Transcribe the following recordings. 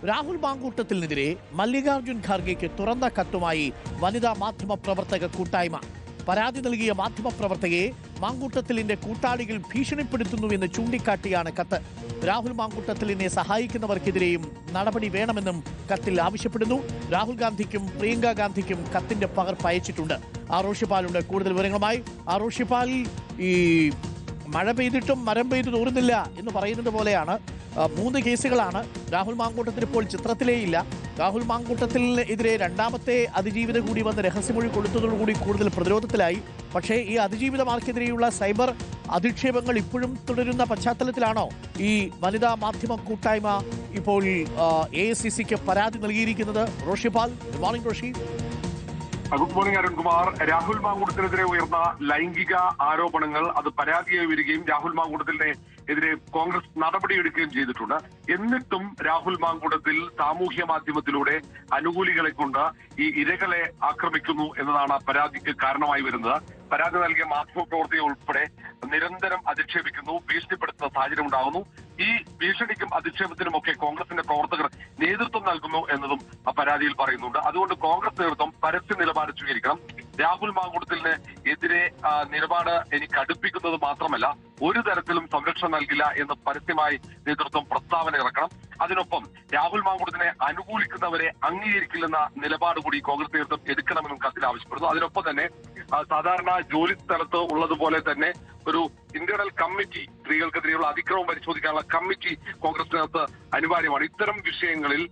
രാഹുൽ മാങ്കൂട്ടത്തിനെതിരെ മല്ലികാർജുൻ ഖാർഗെയ്ക്ക് തുറന്ന കത്തുമായി വനിതാ മാധ്യമ പ്രവർത്തക കൂട്ടായ്മ. പരാതി നൽകിയ മാധ്യമപ്രവർത്തകയെ മാങ്കൂട്ടത്തിലിന്റെ കൂട്ടാളികൾ ഭീഷണിപ്പെടുത്തുന്നുവെന്ന് ചൂണ്ടിക്കാട്ടിയാണ് കത്ത്. രാഹുൽ മാങ്കൂട്ടത്തിലിനെ സഹായിക്കുന്നവർക്കെതിരെയും നടപടി വേണമെന്നും കത്തിൽ ആവശ്യപ്പെടുന്നു. രാഹുൽ ഗാന്ധിക്കും പ്രിയങ്ക ഗാന്ധിക്കും കത്തിന്റെ പകർപ്പ് അയച്ചിട്ടുണ്ട്. റോഷിപ്പാലുണ്ട് കൂടുതൽ വിവരങ്ങളുമായി. റോഷിപ്പാൽ, ഈ മഴ പെയ്തിട്ടും മരം പെയ്തു തോറുന്നില്ല എന്ന് പറയുന്നത് പോലെയാണ് 3 കേസുകളാണ്. രാഹുൽ മാങ്കൂട്ടത്തിൽ ഇപ്പോൾ ചിത്രത്തിലേയില്ല. രാഹുൽ മാങ്കൂട്ടത്തിനെതിരെ രണ്ടാമത്തെ അതിജീവിത കൂടി വന്ന് രഹസ്യമൊഴി കൊടുത്തതോടുകൂടി കൂടുതൽ പ്രതിരോധത്തിലായി. പക്ഷേ ഈ അതിജീവിതമാർക്കെതിരെയുള്ള സൈബർ അധിക്ഷേപങ്ങൾ ഇപ്പോഴും തുടരുന്ന പശ്ചാത്തലത്തിലാണോ ഈ വനിതാ മാധ്യമ കൂട്ടായ്മ ഇപ്പോൾ AICCക്ക് പരാതി നൽകിയിരിക്കുന്നത്? Roshipal, good morning Roshi. Good morning Arunkumar. Rahul മാങ്കൂട്ടത്തിനെതിരെ ഉയർന്ന ലൈംഗിക ആരോപണങ്ങൾ അത് പരാതിയായി വരികയും രാഹുൽ മാങ്കൂട്ടത്തിനെതിരെ കോൺഗ്രസ് നടപടിയെടുക്കുകയും ചെയ്തിട്ടുണ്ട്. എന്നിട്ടും രാഹുൽ മാങ്കൂട്ടത്തിൽ സാമൂഹ്യ മാധ്യമത്തിലൂടെ അനുകൂലികളെ കൊണ്ട് ഈ ഇരകളെ ആക്രമിക്കുന്നു എന്നതാണ് പരാതിക്ക് കാരണമായി വരുന്നത്. പരാതി നൽകിയ മാധ്യമപ്രവർത്തകരെ ഉൾപ്പെടെ നിരന്തരം അധിക്ഷേപിക്കുന്നു, ഭീഷണിപ്പെടുത്തുന്ന സാഹചര്യം ഉണ്ടാകുന്നു. ഈ ഭീഷണിക്കും അധിക്ഷേപത്തിനുമൊക്കെ കോൺഗ്രസിന്റെ പ്രവർത്തകർ നേതൃത്വം നൽകുന്നു എന്നതും ആ പരാതിയിൽ പറയുന്നുണ്ട്. അതുകൊണ്ട് കോൺഗ്രസ് നേതൃത്വം പരസ്യ നിലപാട് സ്വീകരിക്കണം. രാഹുൽ മാങ്കൂട്ടത്തിന് എതിരെ നിലപാട് എനിക്ക് അടുപ്പിക്കുന്നത് മാത്രമല്ല, ഒരു തരത്തിലും സംരക്ഷണം നൽകില്ല എന്ന് പരസ്യമായി നേതൃത്വം പ്രസ്താവന ഇറക്കണം. അതിനൊപ്പം രാഹുൽ മാങ്കൂട്ടത്തിനെ അനുകൂലിക്കുന്നവരെ അംഗീകരിക്കില്ലെന്ന നിലപാട് കൂടി കോൺഗ്രസ് നേതൃത്വം എടുക്കണമെന്നും കത്തിൽ ആവശ്യപ്പെടുന്നു. അതിനൊപ്പം തന്നെ സാധാരണ ജോലി സ്ഥലത്ത് ഉള്ളതുപോലെ തന്നെ ഒരു ഇന്റേണൽ കമ്മിറ്റി, സ്ത്രീകൾക്കെതിരെയുള്ള അതിക്രമം പരിശോധിക്കാനുള്ള കമ്മിറ്റി കോൺഗ്രസിനകത്ത് അനിവാര്യമാണ്. ഇത്തരം വിഷയങ്ങളിൽ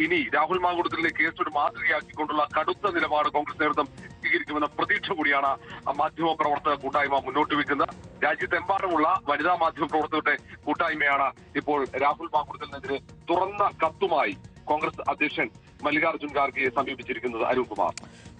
ഇനി രാഹുൽ മാങ്കൂട്ടത്തിലെ കേസ് ഒരു മാതൃകയാക്കിക്കൊണ്ടുള്ള കടുത്ത നിലപാട് കോൺഗ്രസ് നേതൃത്വം സ്വീകരിക്കുമെന്ന പ്രതീക്ഷ കൂടിയാണ് മാധ്യമ പ്രവർത്തക കൂട്ടായ്മ മുന്നോട്ട് വെക്കുന്നത്. രാജ്യത്തെമ്പാടുമുള്ള വനിതാ മാധ്യമ പ്രവർത്തകരുടെ കൂട്ടായ്മയാണ് ഇപ്പോൾ രാഹുൽ മാങ്കൂട്ടത്തിനെതിരെ തുറന്ന കത്തുമായി കോൺഗ്രസ് അധ്യക്ഷൻ മല്ലികാർജുൻ ഖാർഗെയെ സമീപിച്ചിരിക്കുന്നത്. Arunkumar,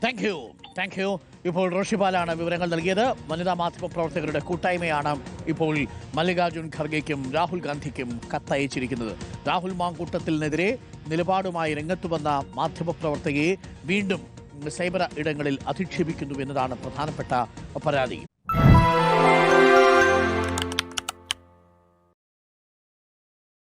thank you. ഇപ്പോൾ റോഷിപാലാണ് വിവരങ്ങൾ നൽകിയത്. വനിതാ മാധ്യമ പ്രവർത്തകരുടെ കൂട്ടായ്മയാണ് ഇപ്പോൾ മല്ലികാർജുൻ ഖാർഗെയ്ക്കും രാഹുൽ ഗാന്ധിക്കും കത്തയച്ചിരിക്കുന്നത്. രാഹുൽ മാങ്കൂട്ടത്തിനെതിരെ നിലപാടുമായി രംഗത്ത് വന്ന മാധ്യമ പ്രവർത്തകയെ വീണ്ടും സൈബർ ഇടങ്ങളിൽ അധിക്ഷേപിക്കുന്നു എന്നതാണ് പ്രധാനപ്പെട്ട പരാതി.